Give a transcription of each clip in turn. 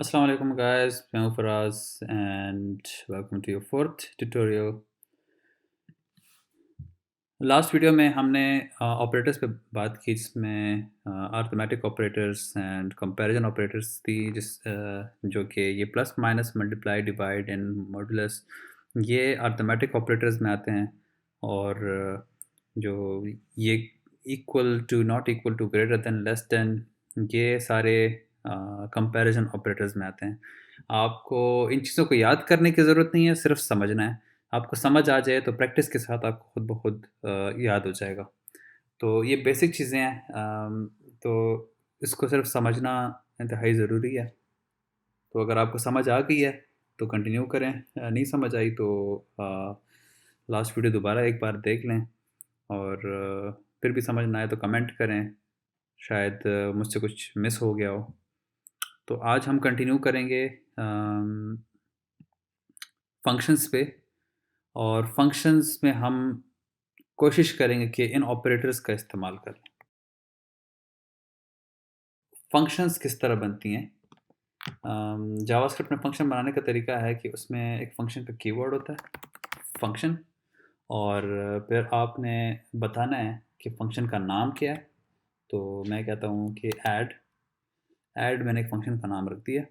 अस्सलाम वालेकुम गाइस, मैं हूँ Faraz and welcome to your fourth tutorial. Last video में हमने ऑपरेटर्स पे बात की जिसमें arithmetic operators and comparison operators थी जो कि ये plus minus multiply divide and modulus ये अरिथमेटिक ऑपरेटर्स में आते हैं और जो ये equal to not equal to greater than less than ये सारे कंपैरिजन ऑपरेटर्स में आते हैं। आपको इन चीज़ों को याद करने की ज़रूरत नहीं है, सिर्फ समझना है। आपको समझ आ जाए तो प्रैक्टिस के साथ आपको खुद ब खुद याद हो जाएगा। तो ये बेसिक चीज़ें हैं, तो इसको सिर्फ समझना इंतहाई ज़रूरी है। तो अगर आपको समझ आ गई है तो कंटिन्यू करें, नहीं समझ आई तो लास्ट वीडियो दोबारा एक बार देख लें और फिर भी समझ ना आए तो कमेंट करें, शायद मुझसे कुछ मिस हो गया हो। तो आज हम कंटिन्यू करेंगे फंक्शंस पे और फंक्शंस में हम कोशिश करेंगे कि इन ऑपरेटर्स का इस्तेमाल करें। फंक्शंस किस तरह बनती हैं? जावास्क्रिप्ट में फंक्शन बनाने का तरीका है कि उसमें एक फंक्शन का कीवर्ड होता है, फंक्शन, और फिर आपने बताना है कि फंक्शन का नाम क्या है। तो मैं कहता हूँ कि ऐड मैंने एक फंक्शन का नाम रख दिया।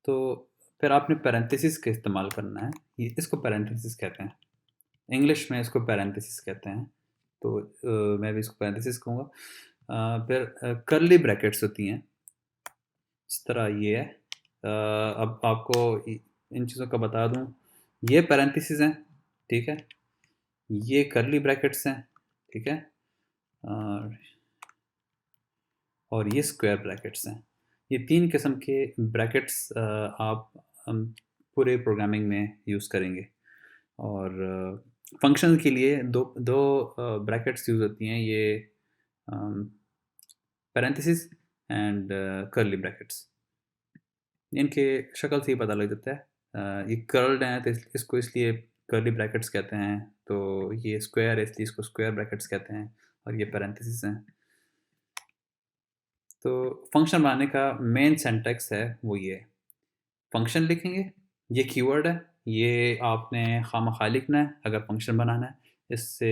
तो फिर आपने पैरेंथेसिस का इस्तेमाल करना है, ये इसको पैरेंथेसिस कहते हैं, इंग्लिश में इसको पैरेंथेसिस कहते हैं। तो मैं भी इसको पैरेंथेसिस कहूँगा। फिर कर्ली ब्रैकेट्स होती हैं, इस तरह ये है। अब आपको इन चीज़ों का बता दूं, ये पैरेंथेसिस हैं, ठीक है, ये कर्ली ब्रैकेट्स हैं, ठीक है, और ये स्क्वायर ब्रैकेट्स हैं। ये तीन किस्म के ब्रैकेट्स आप पूरे प्रोग्रामिंग में यूज़ करेंगे। और फंक्शन के लिए दो दो ब्रैकेट्स यूज़ होती हैं, ये पैरेंथेसिस एंड कर्ली ब्रैकेट्स। इनके शक्ल से ही पता लग जाता है। ये कर्ल्ड हैं तो इसको इसलिए कर्ली ब्रैकेट्स कहते हैं, तो ये स्क्वायर है इसलिए इसको स्क्वायर ब्रैकेट्स कहते हैं, और ये पैरेंथेसिस हैं। तो फंक्शन बनाने का मेन सिंटैक्स है वो ये, फंक्शन लिखेंगे, ये कीवर्ड है, ये आपने खामखा लिखना है अगर फंक्शन बनाना है। इससे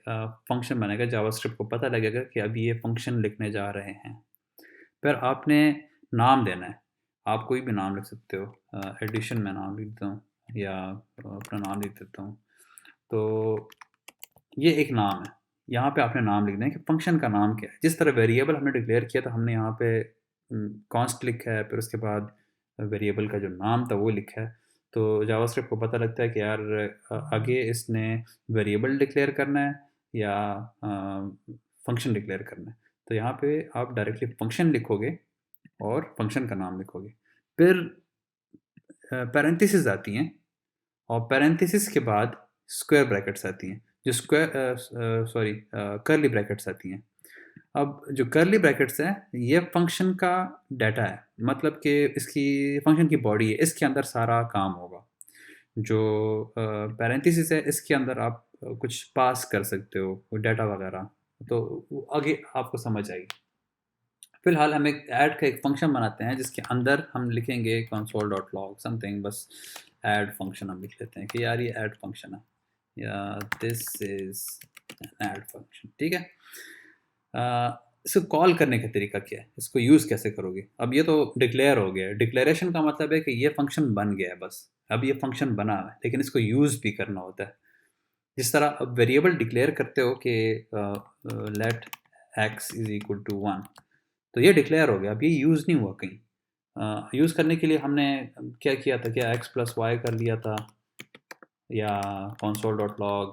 फंक्शन बनेगा, जावास्क्रिप्ट को पता लगेगा कि अब ये फंक्शन लिखने जा रहे हैं। फिर आपने नाम देना है, आप कोई भी नाम लिख सकते हो। एडिशन में नाम लिख देता हूँ या अपना नाम लिख देता हूँ। तो ये एक नाम है, यहाँ पे आपने नाम लिखना है कि फंक्शन का नाम क्या है। जिस तरह वेरिएबल हमने डिक्लेयर किया था, हमने यहाँ पे कॉन्स्ट लिखा है, फिर उसके बाद वेरिएबल का जो नाम था वो लिखा है। तो जावास्क्रिप्ट को पता लगता है कि यार आगे इसने वेरिएबल डिक्लेयर करना है या फंक्शन डिक्लेयर करना है। तो यहाँ पे आप डायरेक्टली फंक्शन लिखोगे और फंक्शन का नाम लिखोगे। फिर पैरेंथेसिस आती हैं और पैरेंथेसिस के बाद स्क्वायर ब्रैकेट्स आती हैं, जो कर्ली ब्रैकेट्स आती हैं। अब जो कर्ली ब्रैकेट्स हैं ये फंक्शन का डाटा है, मतलब कि इसकी फंक्शन की बॉडी है, इसके अंदर सारा काम होगा। जो पैरेंथेसिस है इसके अंदर आप कुछ पास कर सकते हो डाटा वगैरह, तो आगे आपको समझ आएगी। फिलहाल हम एक ऐड का एक फंक्शन बनाते हैं जिसके अंदर हम लिखेंगे console.log समथिंग, बस ऐड फंक्शन हम लिख लेते हैं कि यार ये ऐड फंक्शन है या this is an add function, ठीक है। इसको कॉल करने का तरीका क्या है, इसको यूज़ कैसे करोगे? अब ये तो डिक्लेयर हो गया है, डिक्लेरेशन का मतलब है कि ये फंक्शन बन गया है, बस अब ये फंक्शन बना है, लेकिन इसको यूज़ भी करना होता है। जिस तरह अब वेरिएबल डिक्लेयर करते हो कि let x is equal to 1, तो ये डिक्लेयर हो गया, अब ये यूज़ नहीं हुआ कहीं। यूज़ करने के लिए हमने क्या किया था, क्या x प्लस वाई कर लिया था या console.log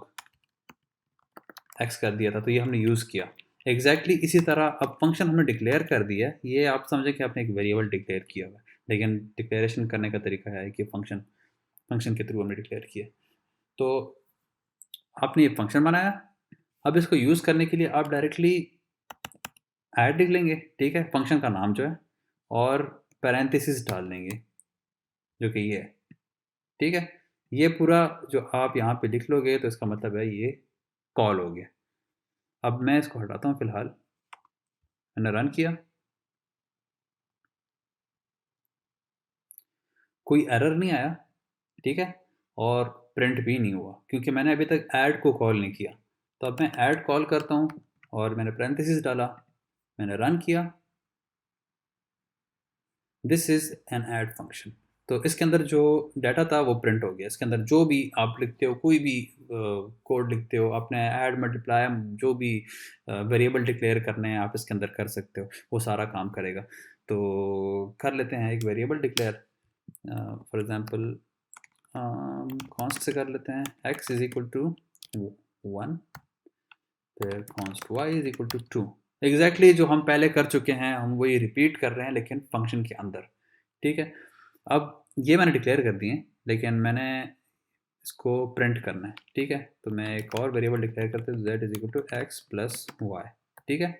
x कर दिया था, तो ये हमने यूज़ किया। एग्जैक्टली इसी तरह अब फंक्शन हमने डिक्लेयर कर दिया, ये आप समझें कि आपने एक वेरिएबल डिक्लेयर किया हुआ है, लेकिन डिक्लेरेशन करने का तरीका है कि फंक्शन फंक्शन के थ्रू हमने डिक्लेयर किया। तो आपने ये फंक्शन बनाया, अब इसको यूज़ करने के लिए आप डायरेक्टली ऐड लिख लेंगे, ठीक है, फंक्शन का नाम जो है, और पैरेंथेसिस डाल देंगे जो कि ये है, ठीक है। ये पूरा जो आप यहाँ पे लिख लोगे तो इसका मतलब है ये कॉल हो गया। अब मैं इसको हटाता हूँ, फिलहाल मैंने रन किया, कोई एरर नहीं आया, ठीक है, और प्रिंट भी नहीं हुआ क्योंकि मैंने अभी तक ऐड को कॉल नहीं किया। तो अब मैं ऐड कॉल करता हूँ और मैंने पैरेंथेसिस डाला, मैंने रन किया, this is an add function. तो इसके अंदर जो डाटा था वो प्रिंट हो गया। इसके अंदर जो भी आप लिखते हो, कोई भी कोड लिखते हो, आपने ऐड मल्टीप्लाई जो भी वेरिएबल डिक्लेयर करने हैं आप इसके अंदर कर सकते हो, वो सारा काम करेगा। तो कर लेते हैं एक variable declare, for example const से कर लेते हैं x इज इक्वल टू 1, फिर const y is equal to 2। Exactly जो हम पहले कर चुके हैं हम वही रिपीट कर रहे हैं लेकिन फंक्शन के अंदर, ठीक है। अब ये मैंने डिक्लेयर कर दिए लेकिन मैंने इसको प्रिंट करना है, ठीक है। तो मैं एक और वेरिएबल डिक्लेयर करते हैं z is equal to x plus y, ठीक है।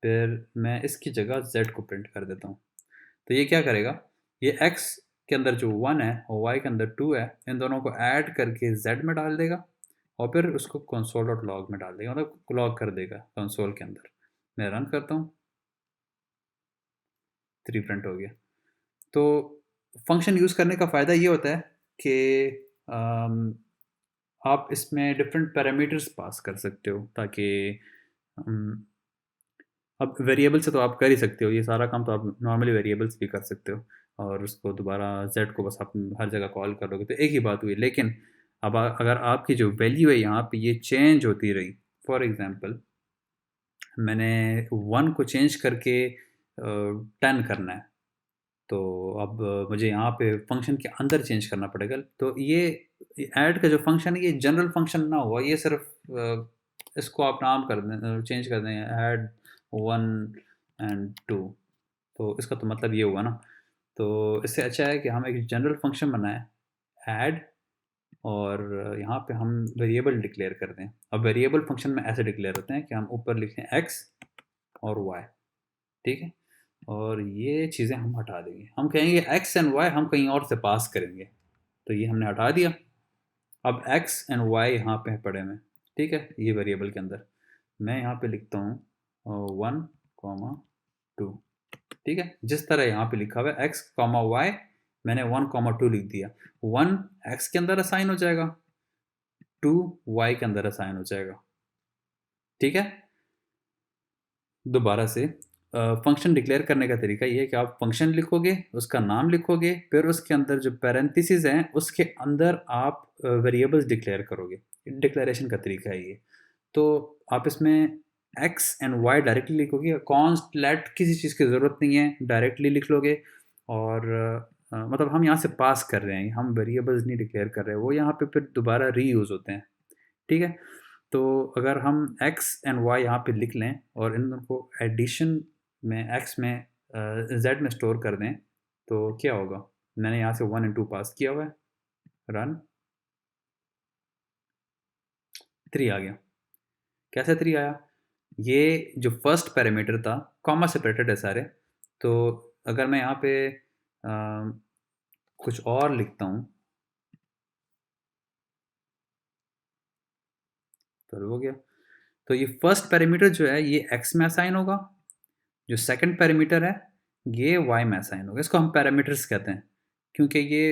फिर मैं इसकी जगह z को प्रिंट कर देता हूँ। तो ये क्या करेगा, ये x के अंदर जो 1 है और y के अंदर 2 है, इन दोनों को ऐड करके z में डाल देगा और फिर उसको console.log में डाल देगा, मतलब लॉग कर देगा कंसोल के अंदर। मैं रन करता हूँ, 3 प्रिंट हो गया। तो फंक्शन यूज़ करने का फ़ायदा ये होता है कि आप इसमें डिफरेंट पैरामीटर्स पास कर सकते हो ताकि अम, अब वेरिएबल से तो आप कर ही सकते हो, ये सारा काम तो आप नॉर्मली वेरिएबल्स भी कर सकते हो और उसको दोबारा z को बस आप हर जगह कॉल करोगे तो एक ही बात हुई। लेकिन अब अगर आपकी जो वैल्यू है यहाँ पे ये चेंज होती रही, फॉर एग्जांपल मैंने 1 को चेंज करके 10 करना है, तो अब मुझे यहाँ पे फंक्शन के अंदर चेंज करना पड़ेगा। तो ये ऐड का जो फंक्शन है ये जनरल फंक्शन ना हुआ, ये सिर्फ इसको आप नाम कर दें, चेंज कर दें ऐड 1 एंड 2, तो इसका तो मतलब ये हुआ ना। तो इससे अच्छा है कि हम एक जनरल फंक्शन बनाएं ऐड और यहाँ पे हम वेरिएबल डिक्लेयर कर दें। अब वेरिएबल फंक्शन में ऐसे डिक्लेयर होते हैं कि हम ऊपर लिखें x और y, ठीक है, और ये चीज़ें हम हटा देंगे। हम कहेंगे x एंड y हम कहीं और से पास करेंगे, तो ये हमने हटा दिया। अब x एंड y यहाँ पे पड़े हुए, ठीक है, ये वेरिएबल के अंदर मैं यहाँ पे लिखता हूँ 1, 2, ठीक है। जिस तरह यहाँ पे लिखा हुआ है x, y, मैंने 1, 2 लिख दिया। 1 x के अंदर असाइन हो जाएगा, 2 y के अंदर असाइन हो जाएगा, ठीक है। दोबारा से फंक्शन डिक्लेयर करने का तरीका ये है कि आप फंक्शन लिखोगे, उसका नाम लिखोगे, फिर उसके अंदर जो पैरेंथेसिस हैं उसके अंदर आप वेरिएबल्स डिक्लेयर करोगे। डिक्लेरेशन का तरीका है ये। तो आप इसमें एक्स एंड वाई डायरेक्टली लिखोगे, कॉन्स्ट लेट किसी चीज़ की ज़रूरत नहीं है, डायरेक्टली लिख लोगे। और मतलब हम यहाँ से पास कर रहे हैं, हम वेरिएबल्स नहीं डिक्लेयर कर रहे हैं, वो यहाँ पे फिर दोबारा रीयूज़ होते हैं, ठीक है। तो अगर हम x एंड y यहाँ पे लिख लें और इन दोनों को एडिशन में x में z में स्टोर कर दें तो क्या होगा, मैंने यहाँ से 1 एंड 2 पास किया हुआ है, रन, 3 आ गया। कैसे 3 आया, ये जो फर्स्ट पैरामीटर था कॉमा सेपरेटेड है सारे, तो अगर मैं यहाँ पे कुछ और लिखता हूँ तो हो गया। तो ये फर्स्ट पैरामीटर जो है ये x में असाइन होगा, जो सेकंड पैरामीटर है ये y में असाइन होगा। इसको हम पैरामीटर्स कहते हैं क्योंकि ये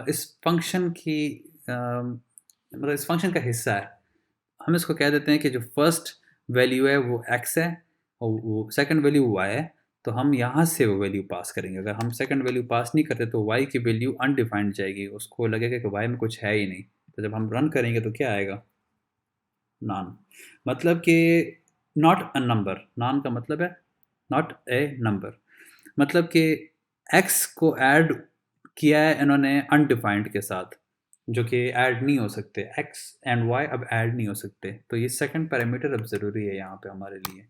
इस फंक्शन की मतलब इस फंक्शन का हिस्सा है। हम इसको कह देते हैं कि जो फर्स्ट वैल्यू है वो x है और वो सेकंड वैल्यू y है, तो हम यहाँ से वो वैल्यू पास करेंगे। अगर हम सेकंड वैल्यू पास नहीं करते तो y की वैल्यू अनडिफाइंड जाएगी, उसको लगेगा कि y में कुछ है ही नहीं। तो जब हम रन करेंगे तो क्या आएगा, नॉन, मतलब कि नॉट अ नंबर। नॉन का मतलब है नॉट ए नंबर, मतलब कि x को ऐड किया है इन्होंने अनडिफाइंड के साथ, जो कि ऐड नहीं हो सकते। x एंड y अब ऐड नहीं हो सकते, तो ये सेकंड पैरामीटर अब ज़रूरी है यहाँ पे हमारे लिए।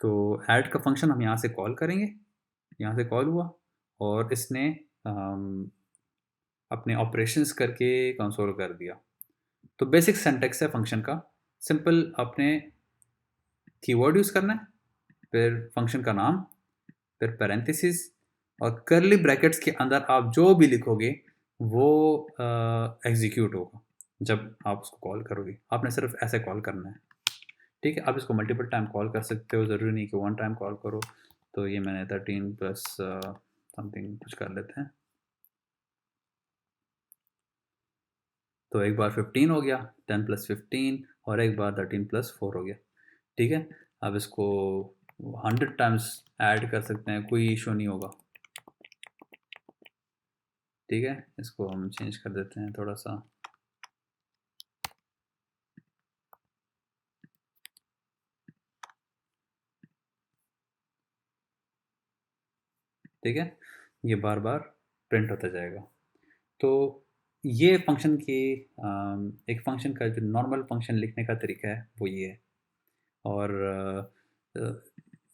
तो ऐड का फंक्शन हम यहाँ से कॉल करेंगे, यहाँ से कॉल हुआ और इसने अपने ऑपरेशंस करके कंसोल कर दिया। तो बेसिक सिंटैक्स है फंक्शन का, सिंपल आपने कीवर्ड यूज़ करना है, फिर फंक्शन का नाम, फिर पैरेंथेसिस और कर्ली ब्रैकेट्स के अंदर आप जो भी लिखोगे वो एग्जीक्यूट होगा जब आप उसको कॉल करोगे। आपने सिर्फ ऐसे कॉल करना है, ठीक है। आप इसको मल्टीपल टाइम कॉल कर सकते हो, ज़रूरी नहीं कि 1 टाइम कॉल करो। तो ये मैंने 13 प्लस समथिंग कुछ कर लेते हैं, तो एक बार 15 हो गया, 10 + 15, और एक बार 13 + 4 हो गया। ठीक है, अब इसको 100 टाइम्स ऐड कर सकते हैं, कोई इशू नहीं होगा। ठीक है, इसको हम चेंज कर देते हैं थोड़ा सा। ठीक है, ये बार बार प्रिंट होता जाएगा। तो ये फंक्शन की एक फंक्शन का जो नॉर्मल फंक्शन लिखने का तरीका है वो ये है। और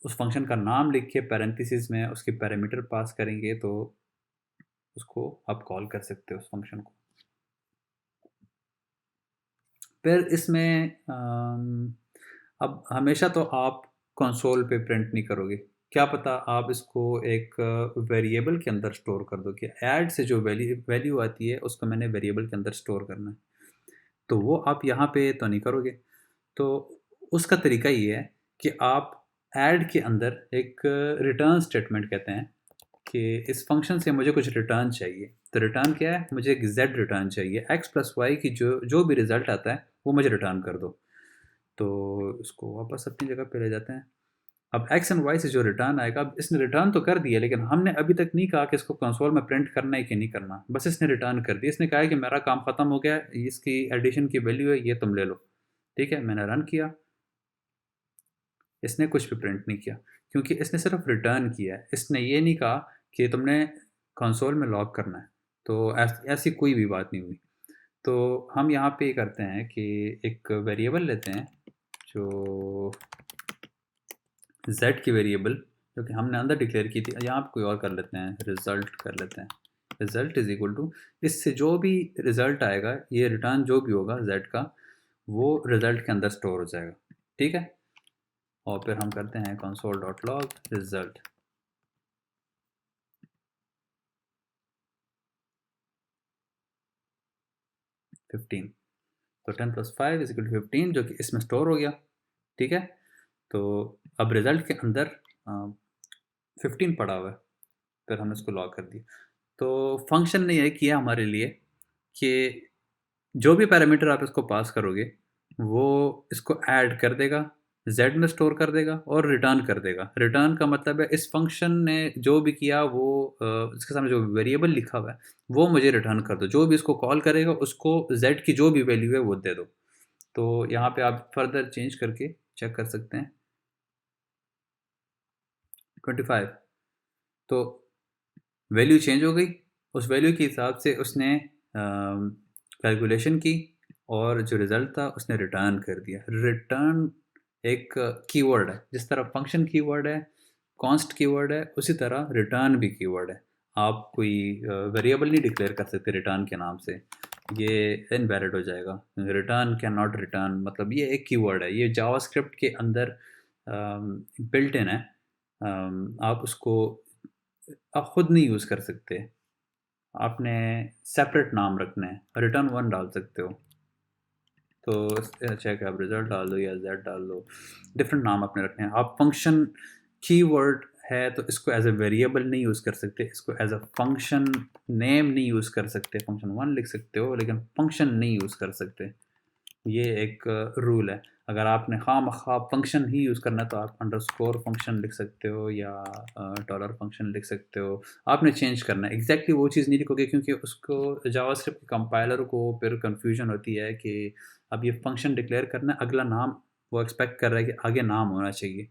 उस फंक्शन का नाम लिख के पैरेंथेसिस में उसके पैरामीटर पास करेंगे तो उसको आप कॉल कर सकते हो उस फंक्शन को। फिर इसमें अब हमेशा तो आप कंसोल पे प्रिंट नहीं करोगे, क्या पता आप इसको एक वेरिएबल के अंदर स्टोर कर दो कि ऐड से जो वैल्यू आती है उसको मैंने वेरिएबल के अंदर स्टोर करना है। तो वो आप यहाँ पे तो नहीं करोगे। तो उसका तरीका ये है कि आप ऐड के अंदर एक रिटर्न स्टेटमेंट कहते हैं कि इस फंक्शन से मुझे कुछ रिटर्न चाहिए। तो रिटर्न क्या है, मुझे एक जेड रिटर्न चाहिए, एक्स प्लस वाई की जो जो भी रिजल्ट आता है वो मुझे रिटर्न कर दो। तो इसको वापस अपनी जगह पे ले जाते हैं। अब एक्स एंड वाई से जो रिटर्न आएगा, अब इसने रिटर्न तो कर दिया लेकिन हमने अभी तक नहीं कहा कि इसको कंसोल में प्रिंट करना है कि नहीं करना, बस इसने रिटर्न कर दिया। इसने कहा है कि मेरा काम ख़त्म हो गया, इसकी एडिशन की वैल्यू है, ये तुम ले लो। ठीक है, मैंने रन किया, इसने कुछ भी प्रिंट नहीं किया क्योंकि इसने सिर्फ रिटर्न किया है। इसने ये नहीं कहा कि तुमने कंसोल में लॉग करना है। तो ऐसी कोई भी बात नहीं हुई। तो हम यहाँ पे करते हैं कि एक वेरिएबल लेते हैं जो z की वेरिएबल जो कि हमने अंदर डिक्लेयर की थी, यहाँ पे कोई और कर लेते हैं, रिज़ल्ट कर लेते हैं। रिज़ल्ट इज़ इक्वल टू, इससे जो भी रिज़ल्ट आएगा, ये रिटर्न जो भी होगा z का, वो रिज़ल्ट के अंदर स्टोर हो जाएगा। ठीक है, और फिर हम करते हैं console.log रिज़ल्ट। फिफ्टीन, तो 10 + 5 = 15 जो कि इसमें स्टोर हो गया। ठीक है, तो अब रिज़ल्ट के अंदर 15 पड़ा हुआ है, फिर हमने इसको लॉग कर दिया। तो फंक्शन ने ये किया हमारे लिए कि जो भी पैरामीटर आप इसको पास करोगे वो इसको ऐड कर देगा, z में स्टोर कर देगा और रिटर्न कर देगा। रिटर्न का मतलब है इस फंक्शन ने जो भी किया वो इसके सामने जो वेरिएबल लिखा हुआ है वो मुझे रिटर्न कर दो। जो भी इसको कॉल करेगा उसको z की जो भी वैल्यू है वो दे दो। तो यहाँ पे आप फर्दर चेंज करके चेक कर सकते हैं। 25, तो वैल्यू चेंज हो गई। उस वैल्यू के हिसाब से उसने कैलकुलेशन की और जो रिज़ल्ट था उसने रिटर्न कर दिया। रिटर्न एक कीवर्ड है, जिस तरह फंक्शन कीवर्ड है, कॉन्स्ट कीवर्ड है, उसी तरह रिटर्न भी कीवर्ड है। आप कोई वेरिएबल नहीं डिक्लेयर कर सकते रिटर्न के नाम से, ये इनवैलिड हो जाएगा। रिटर्न कैन नॉट रिटर्न, मतलब ये एक कीवर्ड है, ये जावास्क्रिप्ट के अंदर बिल्ट इन है। आप उसको आप खुद नहीं यूज़ कर सकते। आपने सेपरेट नाम रखना है, रिटर्न 1 डाल सकते हो। तो चाहे कि आप रिज़ल्ट डाल दो या ज़ेड डाल दो, डिफरेंट नाम आपने रखने हैं। आप फंक्शन कीवर्ड है तो इसको एज अ वेरिएबल नहीं यूज़ कर सकते, इसको एज अ फंक्शन नेम नहीं यूज़ कर सकते। फंक्शन 1 लिख सकते हो लेकिन फंक्शन नहीं यूज़ कर सकते, ये एक रूल है। अगर आपने खामखा फंक्शन ही यूज़ करना है तो आप अंडरस्कोर फंक्शन लिख सकते हो या डॉलर फंक्शन लिख सकते हो। आपने चेंज करना है, एग्जैक्टली वो चीज़ नहीं लिखोगे क्योंकि उसको जावास्क्रिप्ट के कंपाइलर को फिर कन्फ्यूजन होती है कि अब ये फंक्शन डिक्लेयर करना है, अगला नाम वो एक्सपेक्ट कर रहा है कि आगे नाम होना चाहिए।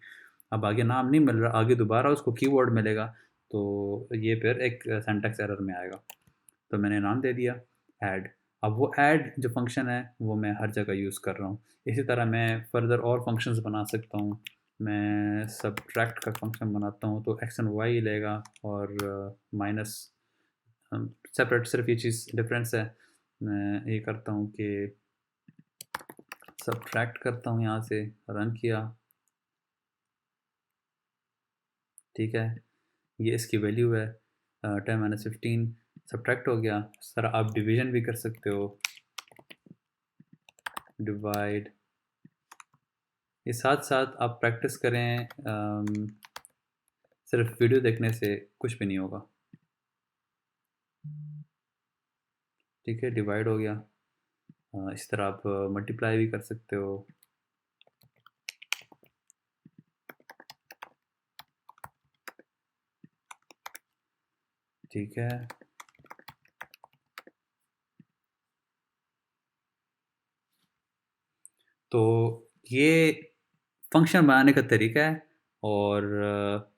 अब आगे नाम नहीं मिल रहा, आगे दोबारा उसको कीवर्ड मिलेगा, तो ये फिर एक सिंटैक्स एरर में आएगा। तो मैंने नाम दे दिया ऐड। अब वो ऐड जो फंक्शन है वो मैं हर जगह यूज़ कर रहा हूँ। इसी तरह मैं फर्दर और फंक्शंस बना सकता हूँ। मैं सब्ट्रैक्ट का फंक्शन बनाता हूँ तो एक्स एंड वाई लेगा और माइनस सेपरेट, सिर्फ ये चीज़ डिफरेंस है। मैं ये करता हूँ कि सब्ट्रैक्ट करता हूँ, यहाँ से रन किया। ठीक है, ये इसकी वैल्यू है 10 - 15 सब्ट्रैक्ट हो गया। इस तरह आप डिवीजन भी कर सकते हो, डिवाइड। ये साथ साथ आप प्रैक्टिस करें, सिर्फ वीडियो देखने से कुछ भी नहीं होगा। ठीक है, डिवाइड हो गया। इस तरह आप मल्टीप्लाई भी कर सकते हो। ठीक है। तो ये फ़ंक्शन बनाने का तरीका है और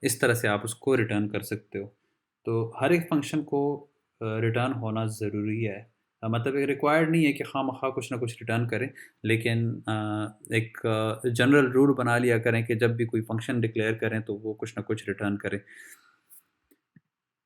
इस तरह से आप उसको रिटर्न कर सकते हो। तो हर एक फ़ंक्शन को रिटर्न होना ज़रूरी है। मतलब ये रिक्वायर्ड नहीं है कि ख़ामख़ा कुछ ना कुछ रिटर्न करें, लेकिन एक जनरल रूल बना लिया करें कि जब भी कोई फ़ंक्शन डिक्लेयर करें तो वो कुछ ना कुछ रिटर्न करे।